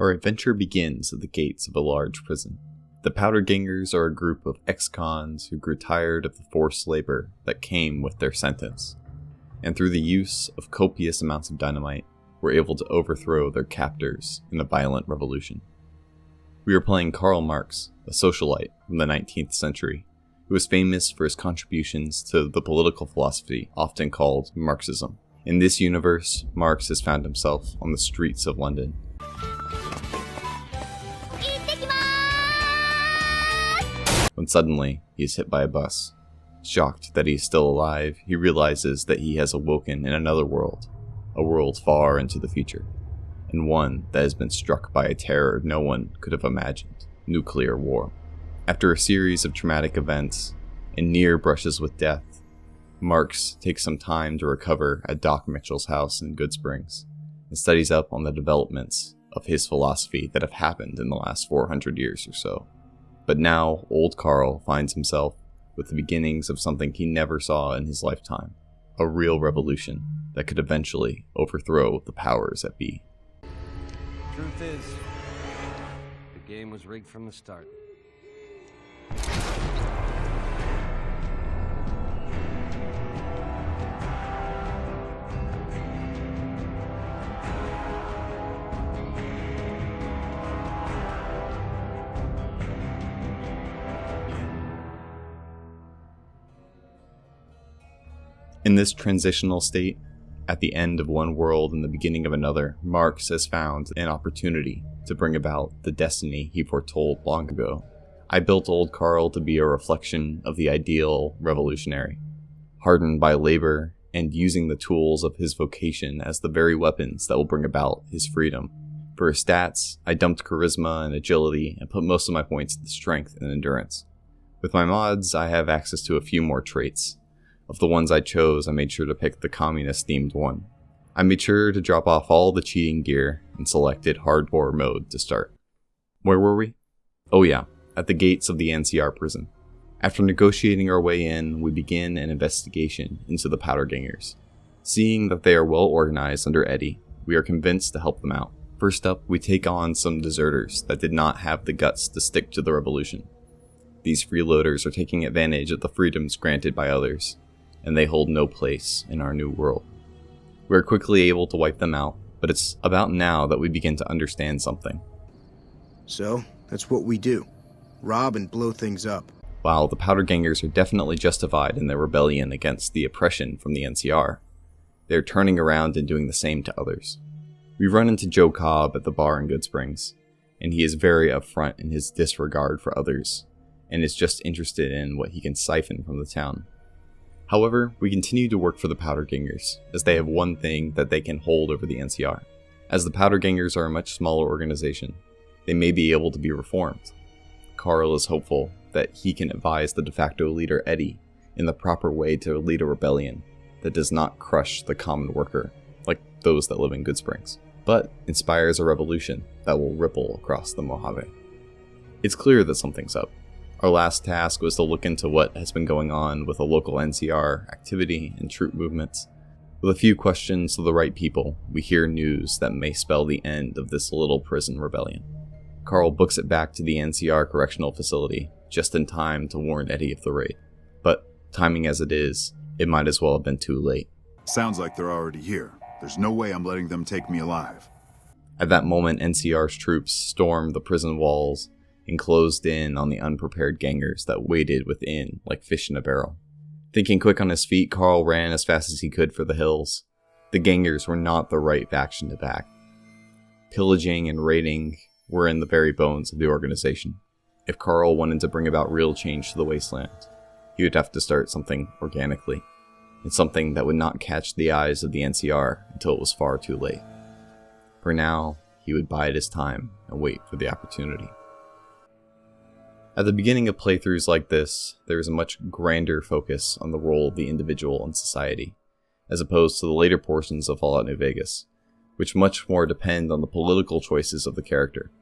Our adventure begins at the gates of a large prison. The Powder Gangers are a group of ex-cons who grew tired of the forced labor that came with their sentence, and through the use of copious amounts of dynamite, were able to overthrow their captors in a violent revolution. We are playing Karl Marx, a socialite from the 19th century, who was famous for his contributions to the political philosophy often called Marxism. In this universe, Marx has found himself on the streets of London. When suddenly, he is hit by a bus. Shocked that he is still alive, he realizes that he has awoken in another world, a world far into the future, and one that has been struck by a terror no one could have imagined: nuclear war. After a series of traumatic events and near brushes with death, Marx takes some time to recover at Doc Mitchell's house in Goodsprings and studies up on the developments of his philosophy that have happened in the last 400 years or so. But now, old Karl finds himself with the beginnings of something he never saw in his lifetime: a real revolution that could eventually overthrow the powers that be. Truth is, the game was rigged from the start. In this transitional state, at the end of one world and the beginning of another, Marx has found an opportunity to bring about the destiny he foretold long ago. I built old Karl to be a reflection of the ideal revolutionary, hardened by labor and using the tools of his vocation as the very weapons that will bring about his freedom. For his stats, I dumped charisma and agility and put most of my points into strength and endurance. With my mods, I have access to a few more traits. Of the ones I chose, I made sure to pick the communist-themed one. I made sure to drop off all the cheating gear and selected hardcore mode to start. Where were we? Oh yeah, at the gates of the NCR prison. After negotiating our way in, we begin an investigation into the Powder Gangers. Seeing that they are well organized under Eddie, we are convinced to help them out. First up, we take on some deserters that did not have the guts to stick to the revolution. These freeloaders are taking advantage of the freedoms granted by others, and they hold no place in our new world. We are quickly able to wipe them out, but it's about now that we begin to understand something. So, that's what we do. Rob and blow things up. While the Powder Gangers are definitely justified in their rebellion against the oppression from the NCR, they're turning around and doing the same to others. We run into Joe Cobb at the bar in Goodsprings, and he is very upfront in his disregard for others, and is just interested in what he can siphon from the town. However, we continue to work for the Powder Gangers, as they have one thing that they can hold over the NCR. As the Powder Gangers are a much smaller organization, they may be able to be reformed. Karl is hopeful that he can advise the de facto leader Eddie in the proper way to lead a rebellion that does not crush the common worker, like those that live in Goodsprings, but inspires a revolution that will ripple across the Mojave. It's clear that something's up. Our last task was to look into what has been going on with the local NCR activity and troop movements. With a few questions to the right people, we hear news that may spell the end of this little prison rebellion. Karl books it back to the NCR correctional facility, just in time to warn Eddie of the raid. But, timing as it is, it might as well have been too late. Sounds like they're already here. There's no way I'm letting them take me alive. At that moment, NCR's troops stormed the prison walls and closed in on the unprepared gangers that waited within like fish in a barrel. Thinking quick on his feet, Karl ran as fast as he could for the hills. The gangers were not the right faction to back. Pillaging and raiding were in the very bones of the organization. If Karl wanted to bring about real change to the wasteland, he would have to start something organically, and something that would not catch the eyes of the NCR until it was far too late. For now, he would bide his time and wait for the opportunity. At the beginning of playthroughs like this, there is a much grander focus on the role of the individual in society, as opposed to the later portions of Fallout New Vegas, which much more depend on the political choices of the character.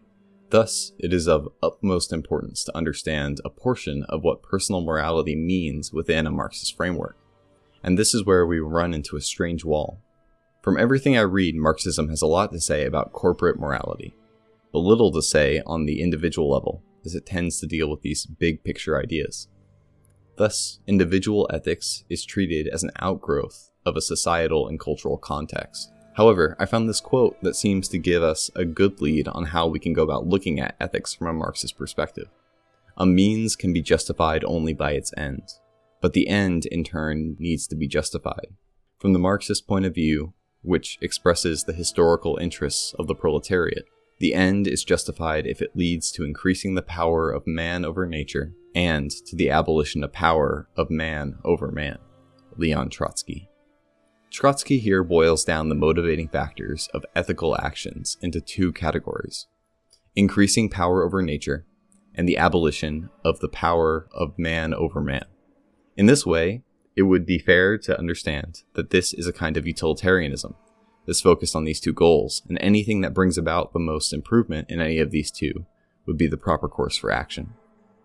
Thus, it is of utmost importance to understand a portion of what personal morality means within a Marxist framework. And this is where we run into a strange wall. From everything I read, Marxism has a lot to say about corporate morality. but little to say on the individual level, as it tends to deal with these big picture ideas. Thus, individual ethics is treated as an outgrowth of a societal and cultural context. However, I found this quote that seems to give us a good lead on how we can go about looking at ethics from a Marxist perspective. A means can be justified only by its end, but the end, in turn, needs to be justified. From the Marxist point of view, which expresses the historical interests of the proletariat, the end is justified if it leads to increasing the power of man over nature and to the abolition of power of man over man. Leon Trotsky. Trotsky here boils down the motivating factors of ethical actions into two categories: increasing power over nature and the abolition of the power of man over man. In this way, it would be fair to understand that this is a kind of utilitarianism that's focused on these two goals, and anything that brings about the most improvement in any of these two would be the proper course for action.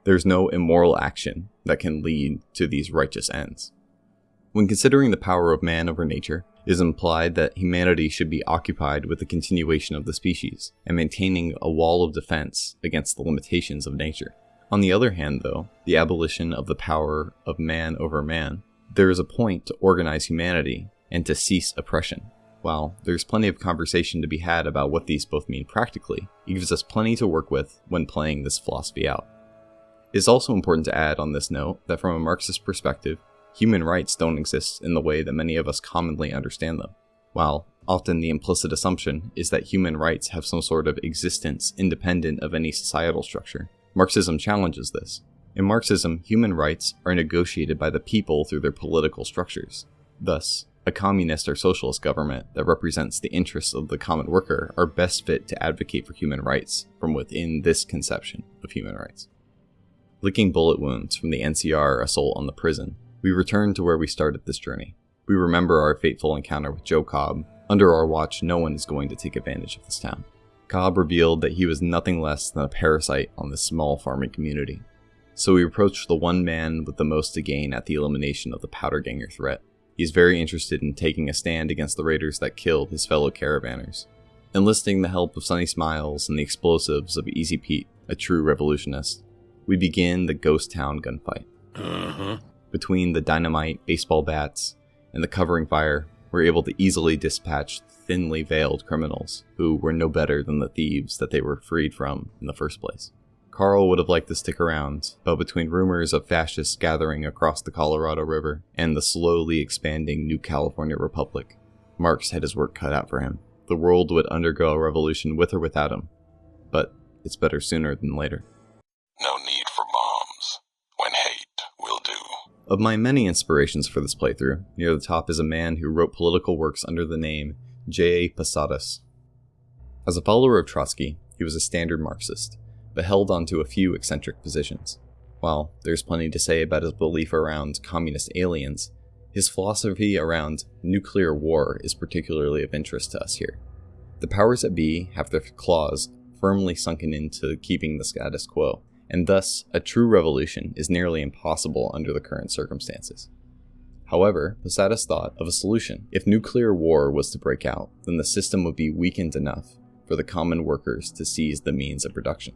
There's no immoral action that can lead to these righteous ends. When considering the power of man over nature, it is implied that humanity should be occupied with the continuation of the species and maintaining a wall of defense against the limitations of nature. On the other hand, though, the abolition of the power of man over man, there is a point to organize humanity and to cease oppression. While there's plenty of conversation to be had about what these both mean practically, it gives us plenty to work with when playing this philosophy out. It is also important to add on this note that from a Marxist perspective, human rights don't exist in the way that many of us commonly understand them. While often the implicit assumption is that human rights have some sort of existence independent of any societal structure, Marxism challenges this. In Marxism, human rights are negotiated by the people through their political structures. Thus, a communist or socialist government that represents the interests of the common worker are best fit to advocate for human rights from within this conception of human rights. Licking bullet wounds from the NCR assault on the prison, we return to where we started this journey. We remember our fateful encounter with Joe Cobb. Under our watch, no one is going to take advantage of this town. Cobb revealed that he was nothing less than a parasite on this small farming community. So we approached the one man with the most to gain at the elimination of the powder ganger threat. He is very interested in taking a stand against the raiders that killed his fellow caravanners, enlisting the help of Sunny Smiles and the explosives of Easy Pete, a true revolutionist. We begin the ghost town gunfight. Between the dynamite, baseball bats, and the covering fire, we're able to easily dispatch thinly veiled criminals who were no better than the thieves that they were freed from in the first place. Karl would have liked to stick around, but between rumors of fascists gathering across the Colorado River and the slowly expanding New California Republic, Marx had his work cut out for him. The world would undergo a revolution with or without him, but it's better sooner than later. No need for bombs, when hate will do. Of my many inspirations for this playthrough, near the top is a man who wrote political works under the name J. Posadism. As a follower of Trotsky, he was a standard Marxist, but held onto a few eccentric positions. While there's plenty to say about his belief around communist aliens, his philosophy around nuclear war is particularly of interest to us here. The powers that be have their claws firmly sunken into keeping the status quo, and thus a true revolution is nearly impossible under the current circumstances. However, Posadism thought of a solution. If nuclear war was to break out, then the system would be weakened enough for the common workers to seize the means of production.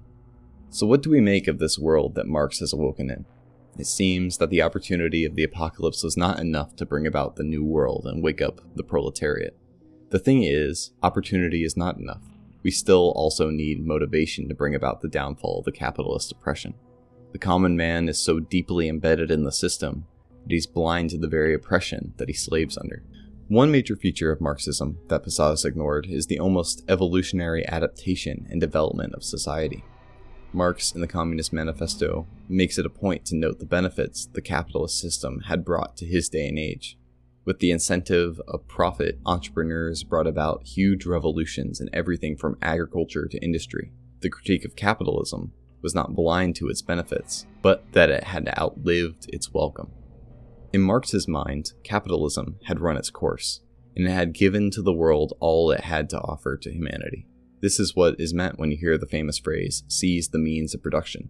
So what do we make of this world that Marx has awoken in? It seems that the opportunity of the apocalypse was not enough to bring about the new world and wake up the proletariat. The thing is, opportunity is not enough. We still also need motivation to bring about the downfall of the capitalist oppression. The common man is so deeply embedded in the system that he's blind to the very oppression that he slaves under. One major feature of Marxism that Posadism ignored is the almost evolutionary adaptation and development of society. Marx, in the Communist Manifesto, makes it a point to note the benefits the capitalist system had brought to his day and age. With the incentive of profit, entrepreneurs brought about huge revolutions in everything from agriculture to industry. The critique of capitalism was not blind to its benefits, but that it had outlived its welcome. In Marx's mind, capitalism had run its course, and it had given to the world all it had to offer to humanity. This is what is meant when you hear the famous phrase, seize the means of production.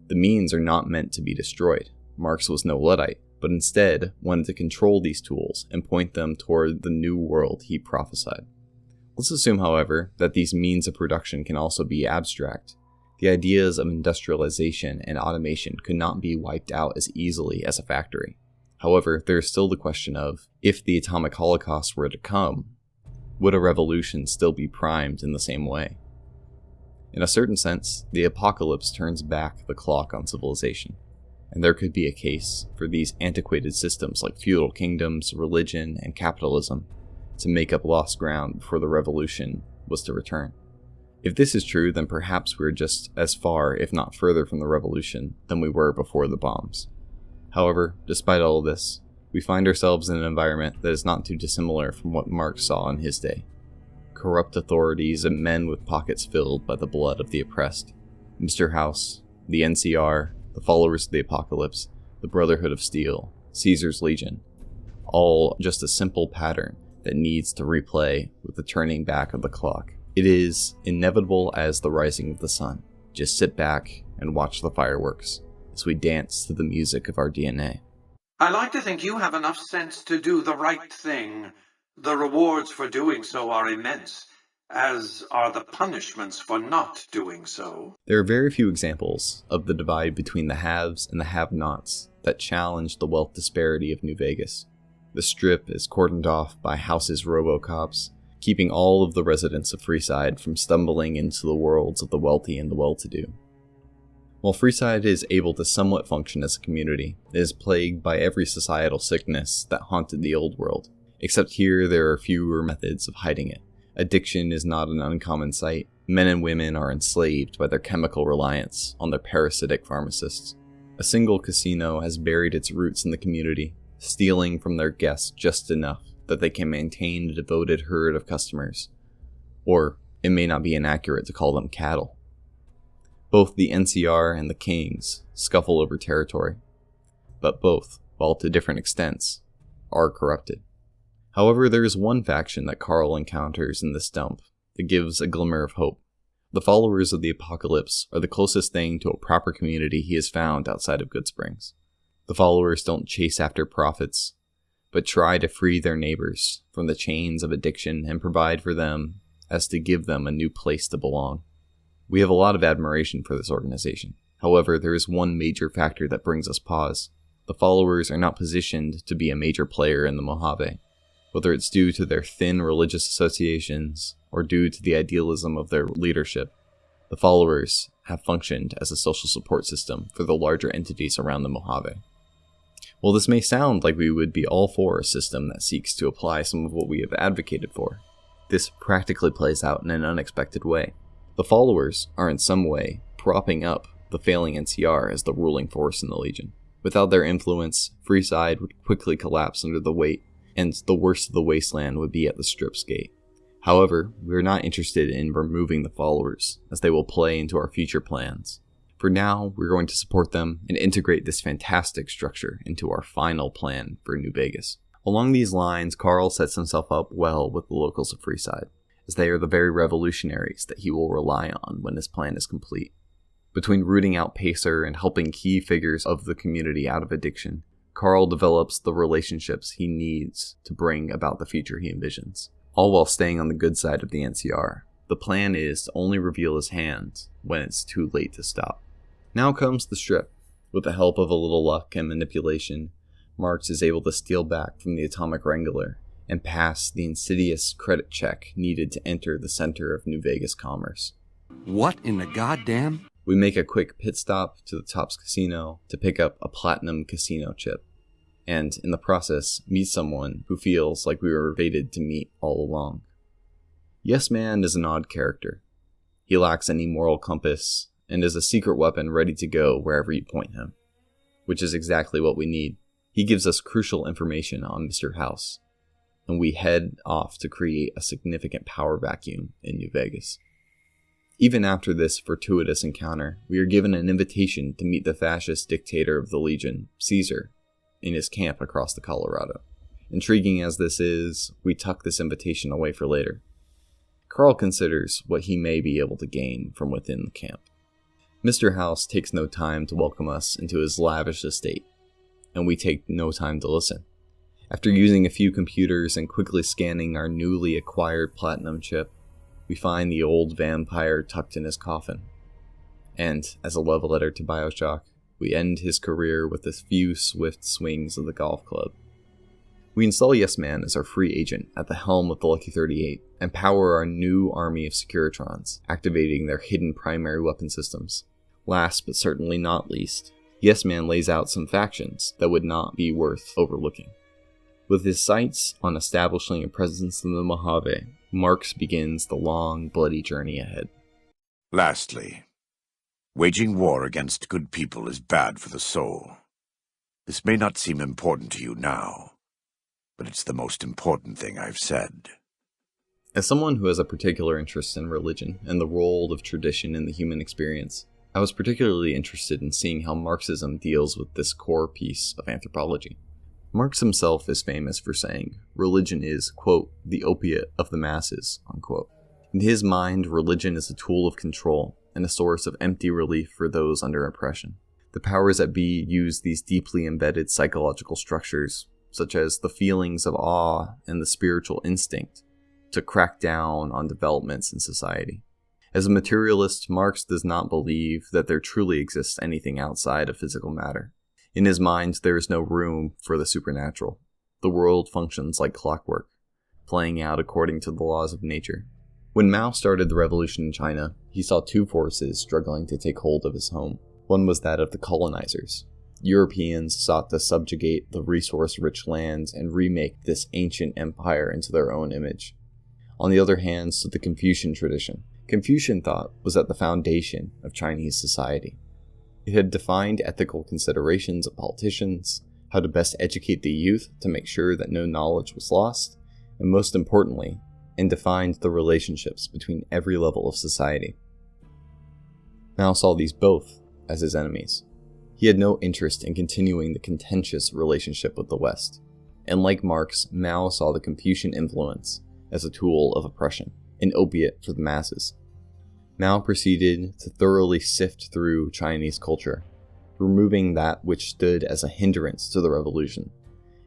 The means are not meant to be destroyed. Marx was no Luddite, but instead wanted to control these tools and point them toward the new world he prophesied. Let's assume, however, that these means of production can also be abstract. The ideas of industrialization and automation could not be wiped out as easily as a factory. However, there is still the question of, if the atomic holocaust were to come, would a revolution still be primed in the same way? In a certain sense, the apocalypse turns back the clock on civilization, and there could be a case for these antiquated systems like feudal kingdoms, religion, and capitalism to make up lost ground before the revolution was to return. If this is true, then perhaps we're just as far, if not further from the revolution than we were before the bombs. However, despite all of this, we find ourselves in an environment that is not too dissimilar from what Marx saw in his day. Corrupt authorities and men with pockets filled by the blood of the oppressed. Mr. House, the NCR, the followers of the apocalypse, the Brotherhood of Steel, Caesar's Legion, all just a simple pattern that needs to replay with the turning back of the clock. It is inevitable as the rising of the sun. Just sit back and watch the fireworks as we dance to the music of our DNA. I like to think you have enough sense to do the right thing. The rewards for doing so are immense, as are the punishments for not doing so. There are very few examples of the divide between the haves and the have-nots that challenge the wealth disparity of New Vegas. The Strip is cordoned off by House's robocops, keeping all of the residents of Freeside from stumbling into the worlds of the wealthy and the well-to-do. While Freeside is able to somewhat function as a community, it is plagued by every societal sickness that haunted the old world, except here there are fewer methods of hiding it. Addiction is not an uncommon sight. Men and women are enslaved by their chemical reliance on their parasitic pharmacists. A single casino has buried its roots in the community, stealing from their guests just enough that they can maintain a devoted herd of customers. Or, it may not be inaccurate to call them cattle. Both the NCR and the Kings scuffle over territory, but both, while to different extents, are corrupted. However, there is one faction that Karl encounters in this dump that gives a glimmer of hope. The followers of the apocalypse are the closest thing to a proper community he has found outside of Goodsprings. The followers don't chase after profits, but try to free their neighbors from the chains of addiction and provide for them as to give them a new place to belong. We have a lot of admiration for this organization. However, there is one major factor that brings us pause. The followers are not positioned to be a major player in the Mojave. Whether it's due to their thin religious associations or due to the idealism of their leadership, the followers have functioned as a social support system for the larger entities around the Mojave. While this may sound like we would be all for a system that seeks to apply some of what we have advocated for, this practically plays out in an unexpected way. The followers are in some way propping up the failing NCR as the ruling force in the Legion. Without their influence, Freeside would quickly collapse under the weight, and the worst of the wasteland would be at the Strip's gate. However, we are not interested in removing the followers, as they will play into our future plans. For now, we're going to support them and integrate this fantastic structure into our final plan for New Vegas. Along these lines, Karl sets himself up well with the locals of Freeside, as they are the very revolutionaries that he will rely on when his plan is complete. Between rooting out Pacer and helping key figures of the community out of addiction, Karl develops the relationships he needs to bring about the future he envisions, all while staying on the good side of the NCR. The plan is to only reveal his hand when it's too late to stop. Now comes the Strip. With the help of a little luck and manipulation, Marx is able to steal back from the Atomic Wrangler and pass the insidious credit check needed to enter the center of New Vegas commerce. What in the goddamn? We make a quick pit stop to the Tops Casino to pick up a platinum casino chip, and in the process meet someone who feels like we were fated to meet all along. Yes Man is an odd character. He lacks any moral compass and is a secret weapon ready to go wherever you point him, which is exactly what we need. He gives us crucial information on Mr. House, and we head off to create a significant power vacuum in New Vegas. Even after this fortuitous encounter, we are given an invitation to meet the fascist dictator of the Legion, Caesar, in his camp across the Colorado. Intriguing as this is, we tuck this invitation away for later. Karl considers what he may be able to gain from within the camp. Mr. House takes no time to welcome us into his lavish estate, and we take no time to listen. After using a few computers and quickly scanning our newly acquired platinum chip, we find the old vampire tucked in his coffin. And, as a love letter to Bioshock, we end his career with a few swift swings of the golf club. We install Yes Man as our free agent at the helm of the Lucky 38 and power our new army of Securitrons, activating their hidden primary weapon systems. Last but certainly not least, Yes Man lays out some factions that would not be worth overlooking. With his sights on establishing a presence in the Mojave, Marx begins the long, bloody journey ahead. Lastly, waging war against good people is bad for the soul. This may not seem important to you now, but it's the most important thing I've said. As someone who has a particular interest in religion and the role of tradition in the human experience, I was particularly interested in seeing how Marxism deals with this core piece of anthropology. Marx himself is famous for saying, religion is, quote, the opiate of the masses, unquote. In his mind, religion is a tool of control and a source of empty relief for those under oppression. The powers that be use these deeply embedded psychological structures, such as the feelings of awe and the spiritual instinct, to crack down on developments in society. As a materialist, Marx does not believe that there truly exists anything outside of physical matter. In his mind, there is no room for the supernatural. The world functions like clockwork, playing out according to the laws of nature. When Mao started the revolution in China, he saw two forces struggling to take hold of his home. One was that of the colonizers. Europeans sought to subjugate the resource-rich lands and remake this ancient empire into their own image. On the other hand stood the Confucian tradition. Confucian thought was at the foundation of Chinese society. It had defined ethical considerations of politicians, how to best educate the youth to make sure that no knowledge was lost, and most importantly, and defined the relationships between every level of society. Mao saw these both as his enemies. He had no interest in continuing the contentious relationship with the West, and like Marx, Mao saw the Confucian influence as a tool of oppression, an opiate for the masses. Mao proceeded to thoroughly sift through Chinese culture, removing that which stood as a hindrance to the revolution,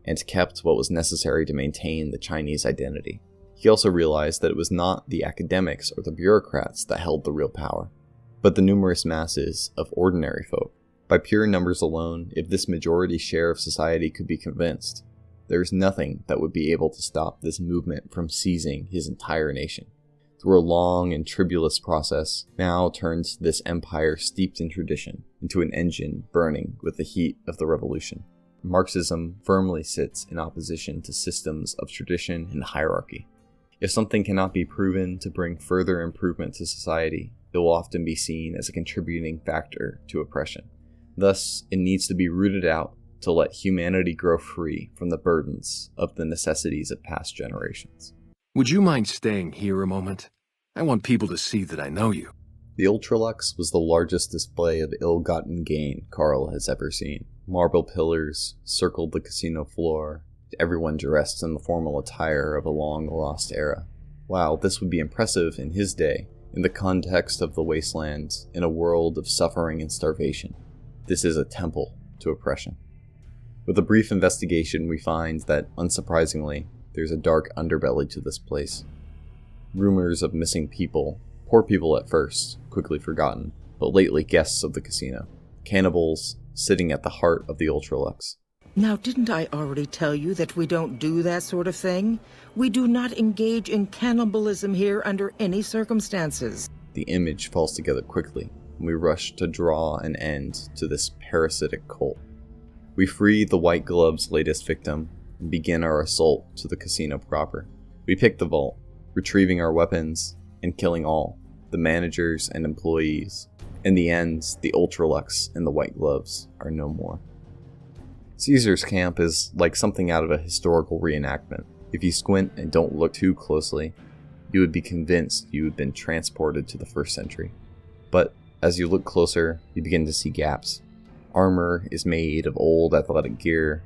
and kept what was necessary to maintain the Chinese identity. He also realized that it was not the academics or the bureaucrats that held the real power, but the numerous masses of ordinary folk. By pure numbers alone, if this majority share of society could be convinced, there is nothing that would be able to stop this movement from seizing his entire nation. Through a long and tribulous process, Mao turns this empire steeped in tradition into an engine burning with the heat of the revolution. Marxism firmly sits in opposition to systems of tradition and hierarchy. If something cannot be proven to bring further improvement to society, it will often be seen as a contributing factor to oppression. Thus, it needs to be rooted out to let humanity grow free from the burdens of the necessities of past generations. Would you mind staying here a moment? I want people to see that I know you. The Ultralux was the largest display of ill-gotten gain Karl has ever seen. Marble pillars circled the casino floor, everyone dressed in the formal attire of a long-lost era. Wow, this would be impressive in his day, in the context of the wastelands, in a world of suffering and starvation. This is a temple to oppression. With a brief investigation, we find that, unsurprisingly, there's a dark underbelly to this place. Rumors of missing people, poor people at first, quickly forgotten, but lately guests of the casino. Cannibals sitting at the heart of the Ultralux. Now, didn't I already tell you that we don't do that sort of thing? We do not engage in cannibalism here under any circumstances. The image falls together quickly, and we rush to draw an end to this parasitic cult. We free the White Glove's latest victim, and begin our assault to the casino proper. We pick the vault, retrieving our weapons, and killing all, the managers and employees. In the end, the Ultralux and the White Gloves are no more. Caesar's camp is like something out of a historical reenactment. If you squint and don't look too closely, you would be convinced you had been transported to the 1st century. But as you look closer, you begin to see gaps. Armor is made of old athletic gear,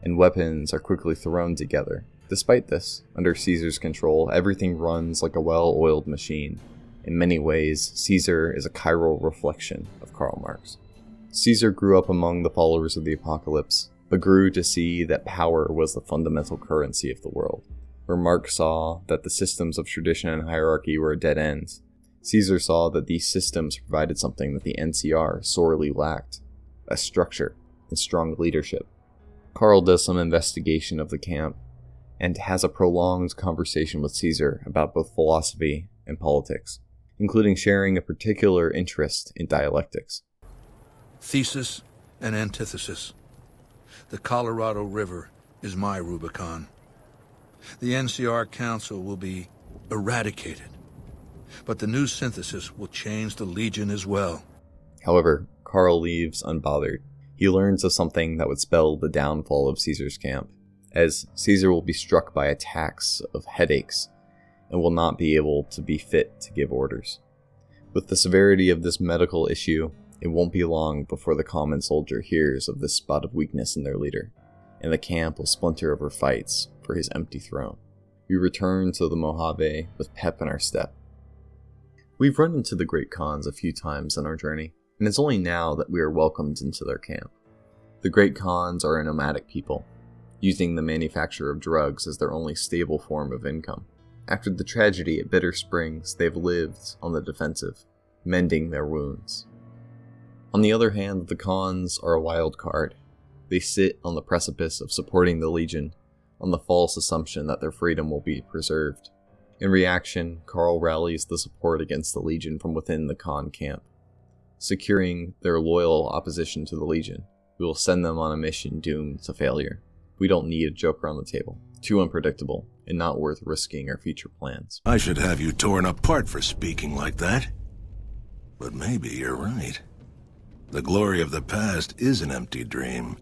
and weapons are quickly thrown together. Despite this, under Caesar's control, everything runs like a well-oiled machine. In many ways, Caesar is a chiral reflection of Karl Marx. Caesar grew up among the followers of the apocalypse, but grew to see that power was the fundamental currency of the world. Where Marx saw that the systems of tradition and hierarchy were dead ends, Caesar saw that these systems provided something that the NCR sorely lacked: a structure and strong leadership. Karl does some investigation of the camp and has a prolonged conversation with Caesar about both philosophy and politics, including sharing a particular interest in dialectics. Thesis and antithesis. The Colorado River is my Rubicon. The NCR Council will be eradicated, but the new synthesis will change the Legion as well. However, Karl leaves unbothered. He learns of something that would spell the downfall of Caesar's camp, as Caesar will be struck by attacks of headaches and will not be able to be fit to give orders. With the severity of this medical issue, it won't be long before the common soldier hears of this spot of weakness in their leader, and the camp will splinter over fights for his empty throne. We return to the Mojave with pep in our step. We've run into the Great Khans a few times in our journey, and it's only now that we are welcomed into their camp. The Great Khans are a nomadic people, using the manufacture of drugs as their only stable form of income. After the tragedy at Bitter Springs, they've lived on the defensive, mending their wounds. On the other hand, the Khans are a wild card. They sit on the precipice of supporting the Legion on the false assumption that their freedom will be preserved. In reaction, Karl rallies the support against the Legion from within the Khan camp. Securing their loyal opposition to the Legion, we will send them on a mission doomed to failure. We don't need a joker on the table, too unpredictable, and not worth risking our future plans. I should have you torn apart for speaking like that. But maybe you're right. The glory of the past is an empty dream.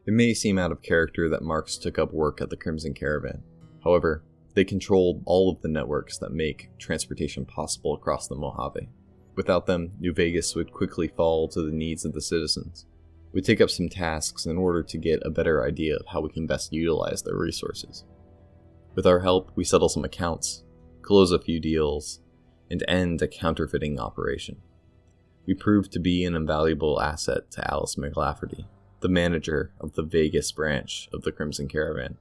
It may seem out of character that Marx took up work at the Crimson Caravan. However, they controlled all of the networks that make transportation possible across the Mojave. Without them, New Vegas would quickly fall to the needs of the citizens. We take up some tasks in order to get a better idea of how we can best utilize their resources. With our help, we settle some accounts, close a few deals, and end a counterfeiting operation. We prove to be an invaluable asset to Alice McLafferty, the manager of the Vegas branch of the Crimson Caravan.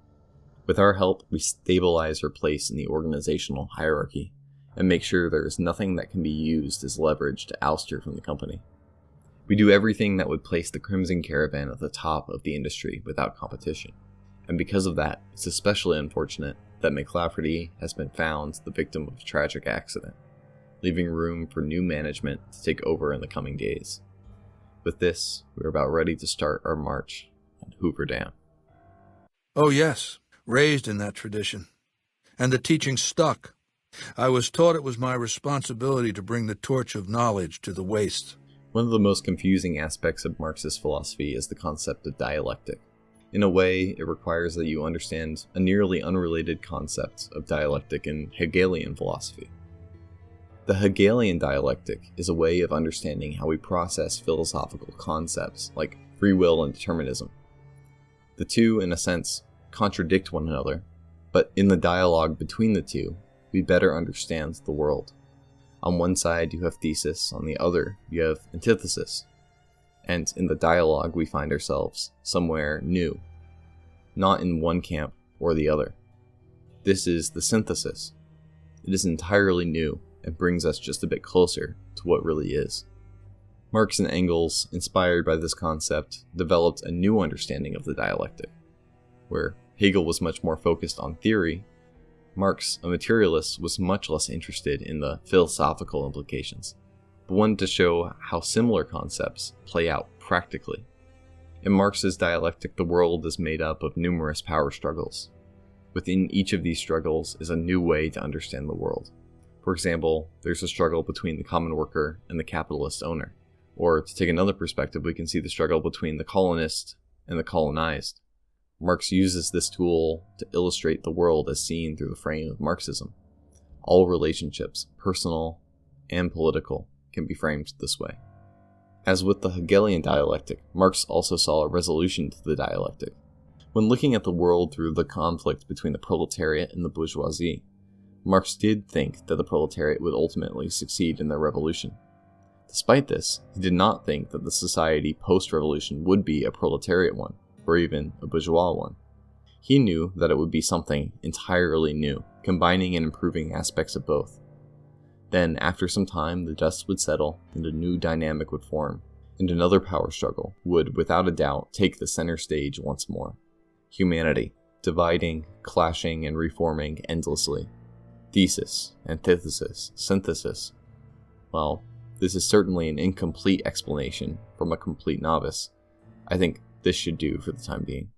With our help, we stabilize her place in the organizational hierarchy and make sure there is nothing that can be used as leverage to oust her from the company. We do everything that would place the Crimson Caravan at the top of the industry without competition. And because of that, it's especially unfortunate that McLafferty has been found the victim of a tragic accident, leaving room for new management to take over in the coming days. With this, we're about ready to start our march on Hoover Dam. Oh yes, raised in that tradition. And the teaching stuck. I was taught it was my responsibility to bring the torch of knowledge to the waste. One of the most confusing aspects of Marxist philosophy is the concept of dialectic. In a way, it requires that you understand a nearly unrelated concept of dialectic in Hegelian philosophy. The Hegelian dialectic is a way of understanding how we process philosophical concepts like free will and determinism. The two, in a sense, contradict one another, but in the dialogue between the two, we better understand the world. On one side you have thesis, on the other you have antithesis. And in the dialogue we find ourselves somewhere new, not in one camp or the other. This is the synthesis. It is entirely new and brings us just a bit closer to what really is. Marx and Engels, inspired by this concept, developed a new understanding of the dialectic. Where Hegel was much more focused on theory, Marx, a materialist, was much less interested in the philosophical implications, but wanted to show how similar concepts play out practically. In Marx's dialectic, the world is made up of numerous power struggles. Within each of these struggles is a new way to understand the world. For example, there's a struggle between the common worker and the capitalist owner. Or, to take another perspective, we can see the struggle between the colonist and the colonized. Marx uses this tool to illustrate the world as seen through the frame of Marxism. All relationships, personal and political, can be framed this way. As with the Hegelian dialectic, Marx also saw a resolution to the dialectic. When looking at the world through the conflict between the proletariat and the bourgeoisie, Marx did think that the proletariat would ultimately succeed in their revolution. Despite this, he did not think that the society post-revolution would be a proletariat one. or even a bourgeois one. He knew that it would be something entirely new, combining and improving aspects of both. Then, after some time, the dust would settle and a new dynamic would form, and another power struggle would, without a doubt, take the center stage once more. Humanity, dividing, clashing, and reforming endlessly. Thesis, antithesis, synthesis. Well, this is certainly an incomplete explanation from a complete novice. I think this should do for the time being.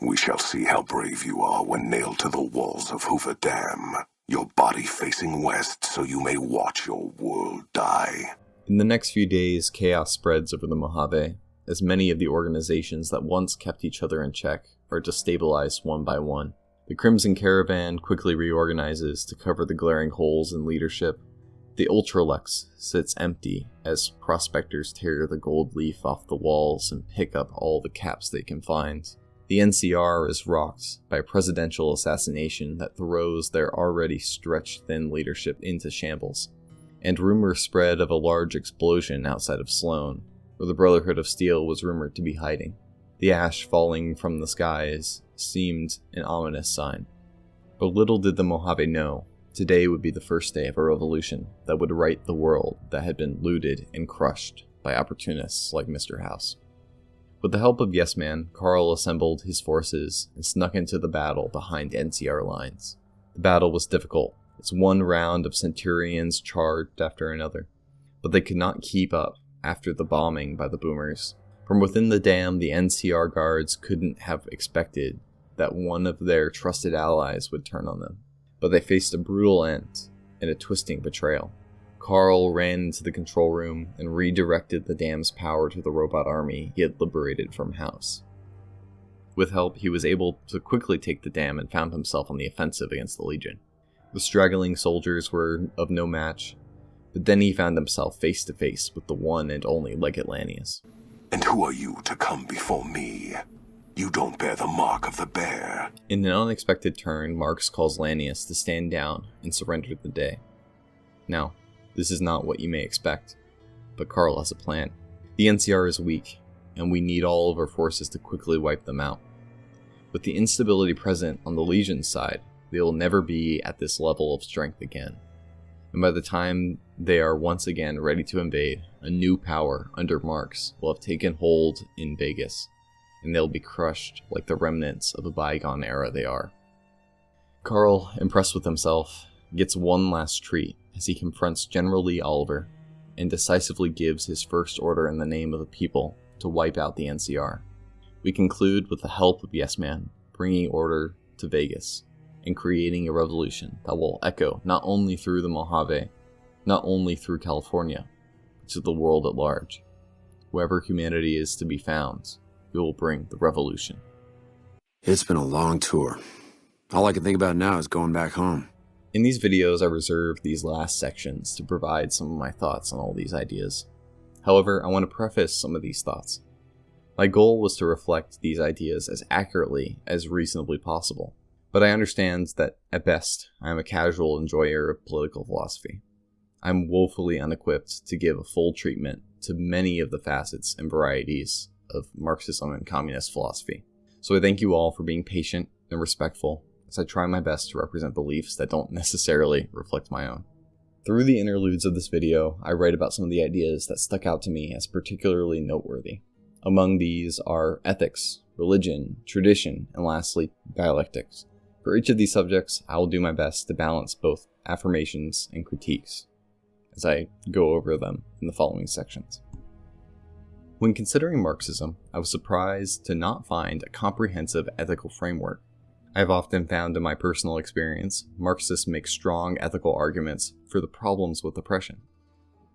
We shall see how brave you are when nailed to the walls of Hoover Dam, your body facing west so you may watch your world die. In the next few days, chaos spreads over the Mojave, as many of the organizations that once kept each other in check are destabilized one by one. The Crimson Caravan quickly reorganizes to cover the glaring holes in leadership. The Ultralux sits empty as prospectors tear the gold leaf off the walls and pick up all the caps they can find. The NCR is rocked by a presidential assassination that throws their already stretched thin leadership into shambles. And rumors spread of a large explosion outside of Sloan, where the Brotherhood of Steel was rumored to be hiding. The ash falling from the skies seemed an ominous sign. But little did the Mojave know, today would be the first day of a revolution that would right the world that had been looted and crushed by opportunists like Mr. House. With the help of Yes Man, Karl assembled his forces and snuck into the battle behind NCR lines. The battle was difficult, as one round of Centurions charged after another, but they could not keep up after the bombing by the boomers. From within the dam, the NCR guards couldn't have expected that one of their trusted allies would turn on them, but they faced a brutal end and a twisting betrayal. Karl ran into the control room and redirected the dam's power to the robot army he had liberated from House. With help, he was able to quickly take the dam and found himself on the offensive against the Legion. The straggling soldiers were of no match, but then he found himself face to face with the one and only Legate Lanius. And who are you to come before me? You don't bear the mark of the bear. In an unexpected turn, Marx calls Lanius to stand down and surrender the day. Now, this is not what you may expect, but Karl has a plan. The NCR is weak, and we need all of our forces to quickly wipe them out. With the instability present on the Legion's side, they will never be at this level of strength again. And by the time they are once again ready to invade, a new power under Marx will have taken hold in Vegas, and they'll be crushed like the remnants of a bygone era they are. Karl, impressed with himself, gets one last treat as he confronts General Lee Oliver and decisively gives his first order in the name of the people to wipe out the NCR. We conclude with the help of Yes Man, bringing order to Vegas and creating a revolution that will echo not only through the Mojave, not only through California, but to the world at large. Wherever humanity is to be found, we will bring the revolution. It's been a long tour. All I can think about now is going back home. In these videos, I reserve these last sections to provide some of my thoughts on all these ideas. However, I want to preface some of these thoughts. My goal was to reflect these ideas as accurately as reasonably possible, but I understand that, at best, I am a casual enjoyer of political philosophy. I'm woefully unequipped to give a full treatment to many of the facets and varieties of Marxism and communist philosophy. So I thank you all for being patient and respectful as I try my best to represent beliefs that don't necessarily reflect my own. Through the interludes of this video, I write about some of the ideas that stuck out to me as particularly noteworthy. Among these are ethics, religion, tradition, and lastly, dialectics. For each of these subjects, I will do my best to balance both affirmations and critiques as I go over them in the following sections. When considering Marxism, I was surprised to not find a comprehensive ethical framework. I have often found in my personal experience, Marxists make strong ethical arguments for the problems with oppression.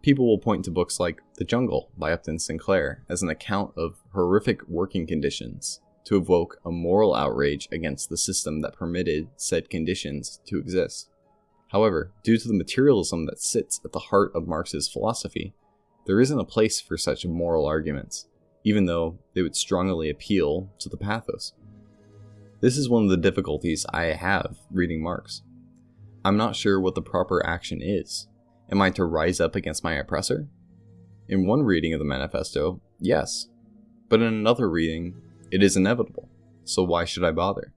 People will point to books like The Jungle by Upton Sinclair as an account of horrific working conditions to evoke a moral outrage against the system that permitted said conditions to exist. However, due to the materialism that sits at the heart of Marx's philosophy, there isn't a place for such moral arguments, even though they would strongly appeal to the pathos. This is one of the difficulties I have reading Marx. I'm not sure what the proper action is. Am I to rise up against my oppressor? In one reading of the manifesto, yes. But in another reading, It is inevitable, so why should I bother?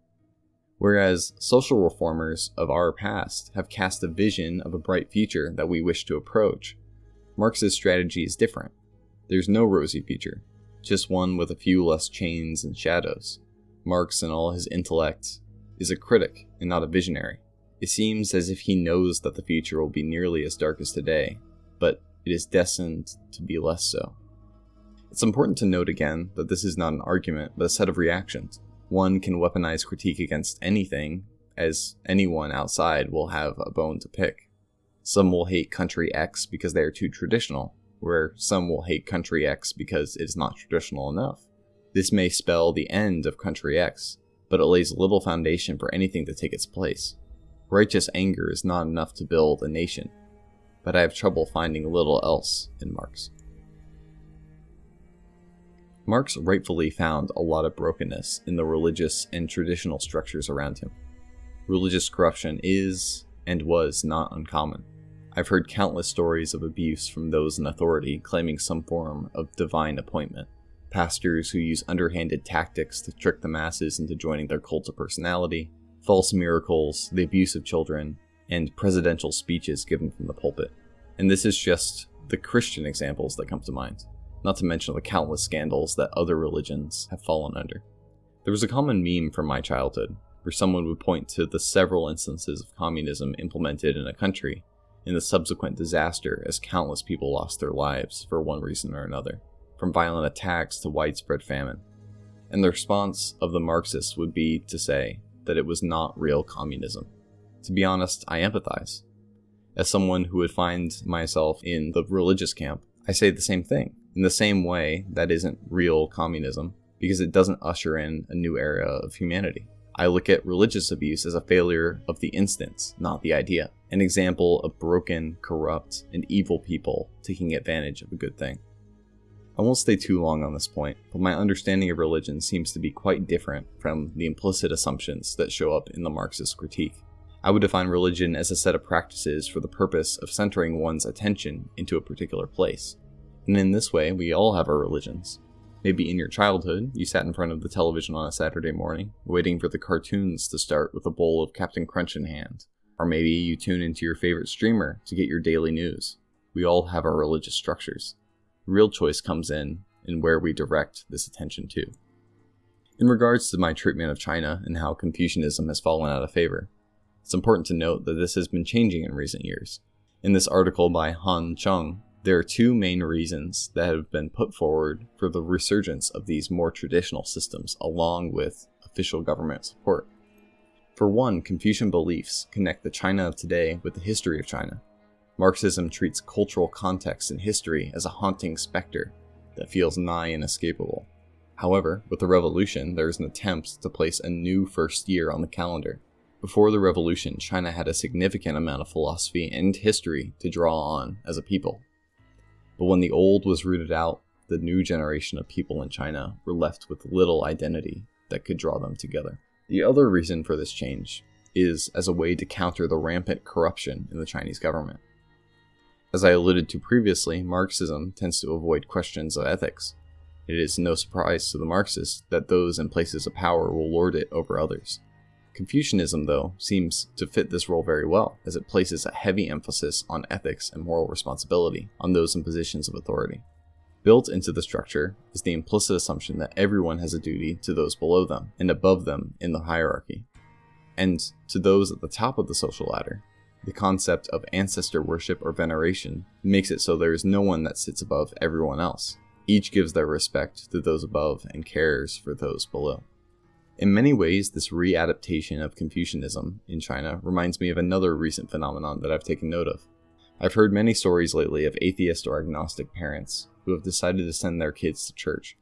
Whereas social reformers of our past have cast a vision of a bright future that we wish to approach, Marx's strategy is different. There's no rosy future, just one with a few less chains and shadows. Marx, in all his intellect, is a critic and not a visionary. It seems as if he knows that the future will be nearly as dark as today, but it is destined to be less so. It's important to note again that this is not an argument, but a set of reactions. One can weaponize critique against anything, as anyone outside will have a bone to pick. Some will hate country X because they are too traditional, where some will hate country X because it is not traditional enough. This may spell the end of country X, but it lays little foundation for anything to take its place. Righteous anger is not enough to build a nation, but I have trouble finding little else in Marx. Marx rightfully found a lot of brokenness in the religious and traditional structures around him. Religious corruption is, and was, not uncommon. I've heard countless stories of abuse from those in authority claiming some form of divine appointment. Pastors who use underhanded tactics to trick the masses into joining their cult of personality, false miracles, the abuse of children, and presidential speeches given from the pulpit. And this is just the Christian examples that come to mind, not to mention the countless scandals that other religions have fallen under. There was a common meme from my childhood, where someone would point to the several instances of communism implemented in a country, and the subsequent disaster as countless people lost their lives for one reason or another, from violent attacks to widespread famine. And the response of the Marxists would be to say that it was not real communism. To be honest, I empathize. As someone who would find myself in the religious camp, I say the same thing. In the same way, that isn't real communism, because it doesn't usher in a new era of humanity. I look at religious abuse as a failure of the instance, not the idea. An example of broken, corrupt, and evil people taking advantage of a good thing. I won't stay too long on this point, but my understanding of religion seems to be quite different from the implicit assumptions that show up in the Marxist critique. I would define religion as a set of practices for the purpose of centering one's attention into a particular place. And in this way, we all have our religions. Maybe in your childhood, you sat in front of the television on a Saturday morning, waiting for the cartoons to start with a bowl of Captain Crunch in hand. Or maybe you tune into your favorite streamer to get your daily news. We all have our religious structures. Real choice comes in where we direct this attention to. In regards to my treatment of China and how Confucianism has fallen out of favor, it's important to note that this has been changing in recent years. In this article by Han Chung, there are two main reasons that have been put forward for the resurgence of these more traditional systems along with official government support. For one, Confucian beliefs connect the China of today with the history of China. Marxism treats cultural context and history as a haunting specter that feels nigh inescapable. However, with the revolution, there is an attempt to place a new first year on the calendar. Before the revolution, China had a significant amount of philosophy and history to draw on as a people. But when the old was rooted out, the new generation of people in China were left with little identity that could draw them together. The other reason for this change is as a way to counter the rampant corruption in the Chinese government. As I alluded to previously, Marxism tends to avoid questions of ethics. It is no surprise to the Marxists that those in places of power will lord it over others. Confucianism, though, seems to fit this role very well, as it places a heavy emphasis on ethics and moral responsibility on those in positions of authority. Built into the structure is the implicit assumption that everyone has a duty to those below them and above them in the hierarchy. And to those at the top of the social ladder, the concept of ancestor worship or veneration makes it so there is no one that sits above everyone else. Each gives their respect to those above and cares for those below. In many ways, this readaptation of Confucianism in China reminds me of another recent phenomenon that I've taken note of. I've heard many stories lately of atheist or agnostic parents who have decided to send their kids to church.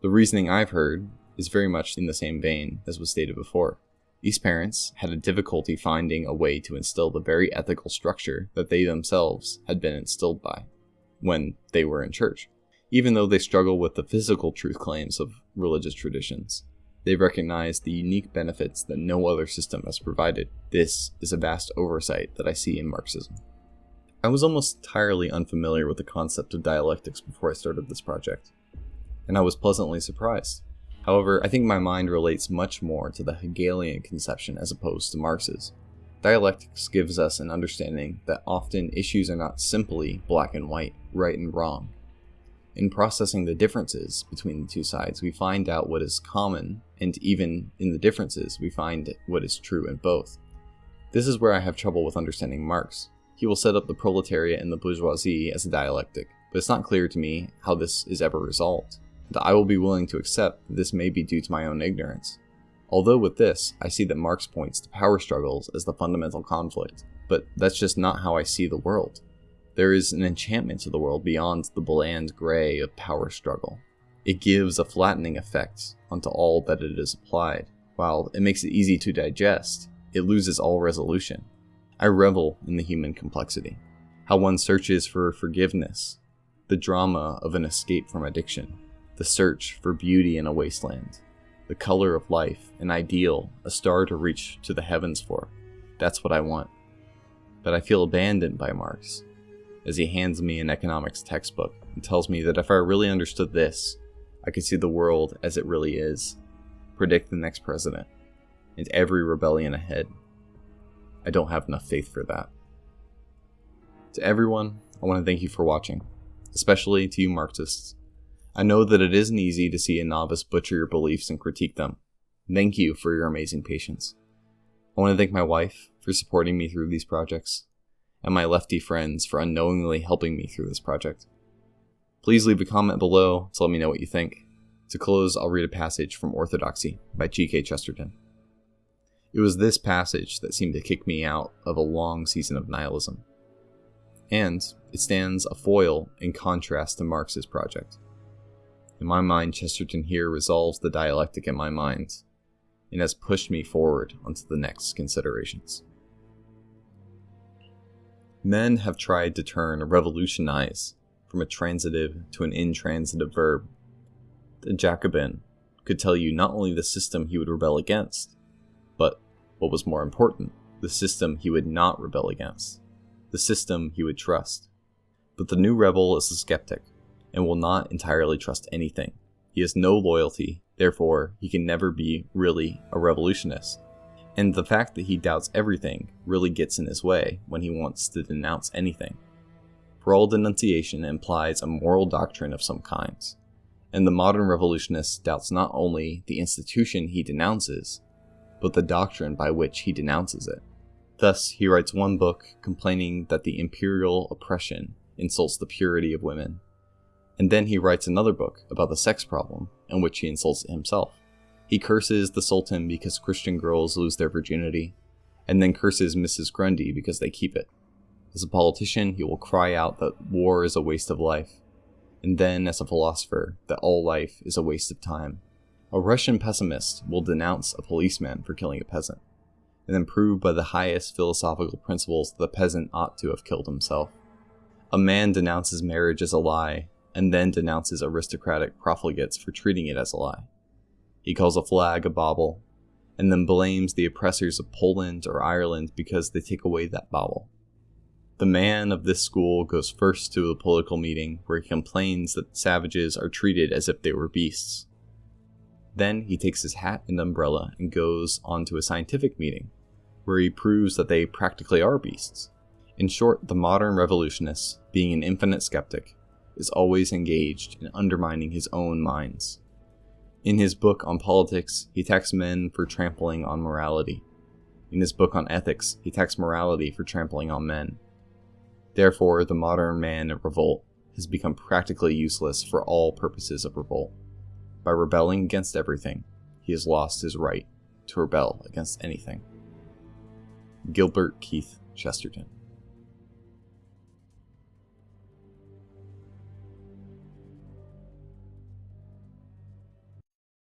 The reasoning I've heard is very much in the same vein as was stated before. These parents had a difficulty finding a way to instill the very ethical structure that they themselves had been instilled by when they were in church. Even though they struggle with the physical truth claims of religious traditions, they recognize the unique benefits that no other system has provided. This is a vast oversight that I see in Marxism. I was almost entirely unfamiliar with the concept of dialectics before I started this project, and I was pleasantly surprised. However, I think my mind relates much more to the Hegelian conception as opposed to Marx's. Dialectics gives us an understanding that often issues are not simply black and white, right and wrong. In processing the differences between the two sides, we find out what is common, and even in the differences, we find what is true in both. This is where I have trouble with understanding Marx. He will set up the proletariat and the bourgeoisie as a dialectic, but it's not clear to me how this is ever resolved. And I will be willing to accept that this may be due to my own ignorance. Although with this, I see that Marx points to power struggles as the fundamental conflict, but that's just not how I see the world. There is an enchantment to the world beyond the bland gray of power struggle. It gives a flattening effect onto all that it is applied. While it makes it easy to digest, it loses all resolution. I revel in the human complexity. How one searches for forgiveness, the drama of an escape from addiction, the search for beauty in a wasteland, the color of life, an ideal, a star to reach to the heavens for. That's what I want. But I feel abandoned by Marx, as he hands me an economics textbook and tells me that if I really understood this, I could see the world as it really is, predict the next president, and every rebellion ahead. I don't have enough faith for that. To everyone, I want to thank you for watching, especially to you Marxists. I know that it isn't easy to see a novice butcher your beliefs and critique them. Thank you for your amazing patience. I want to thank my wife for supporting me through these projects, and my lefty friends for unknowingly helping me through this project. Please leave a comment below to let me know what you think. To close, I'll read a passage from Orthodoxy by G.K. Chesterton. It was this passage that seemed to kick me out of a long season of nihilism. And it stands a foil in contrast to Marx's project. In my mind, Chesterton here resolves the dialectic in my mind, and has pushed me forward onto the next considerations. Men have tried to revolutionize from a transitive to an intransitive verb. The Jacobin could tell you not only the system he would rebel against, but, what was more important, the system he would not rebel against, the system he would trust. But the new rebel is a skeptic, and will not entirely trust anything. He has no loyalty, therefore he can never be really a revolutionist. And the fact that he doubts everything really gets in his way when he wants to denounce anything. For all denunciation implies a moral doctrine of some kind, and the modern revolutionist doubts not only the institution he denounces, but the doctrine by which he denounces it. Thus, he writes one book complaining that the imperial oppression insults the purity of women, and then he writes another book about the sex problem, in which he insults it himself. He curses the Sultan because Christian girls lose their virginity, and then curses Mrs. Grundy because they keep it. As a politician, he will cry out that war is a waste of life, and then as a philosopher, that all life is a waste of time. A Russian pessimist will denounce a policeman for killing a peasant, and then prove by the highest philosophical principles that the peasant ought to have killed himself. A man denounces marriage as a lie, and then denounces aristocratic profligates for treating it as a lie. He calls a flag a bauble, and then blames the oppressors of Poland or Ireland because they take away that bauble. The man of this school goes first to a political meeting where he complains that savages are treated as if they were beasts. Then he takes his hat and umbrella and goes on to a scientific meeting where he proves that they practically are beasts. In short, the modern revolutionist, being an infinite skeptic, is always engaged in undermining his own minds. In his book on politics, he attacks men for trampling on morality. In his book on ethics, he attacks morality for trampling on men. Therefore, the modern man in revolt has become practically useless for all purposes of revolt. By rebelling against everything, he has lost his right to rebel against anything. Gilbert Keith Chesterton.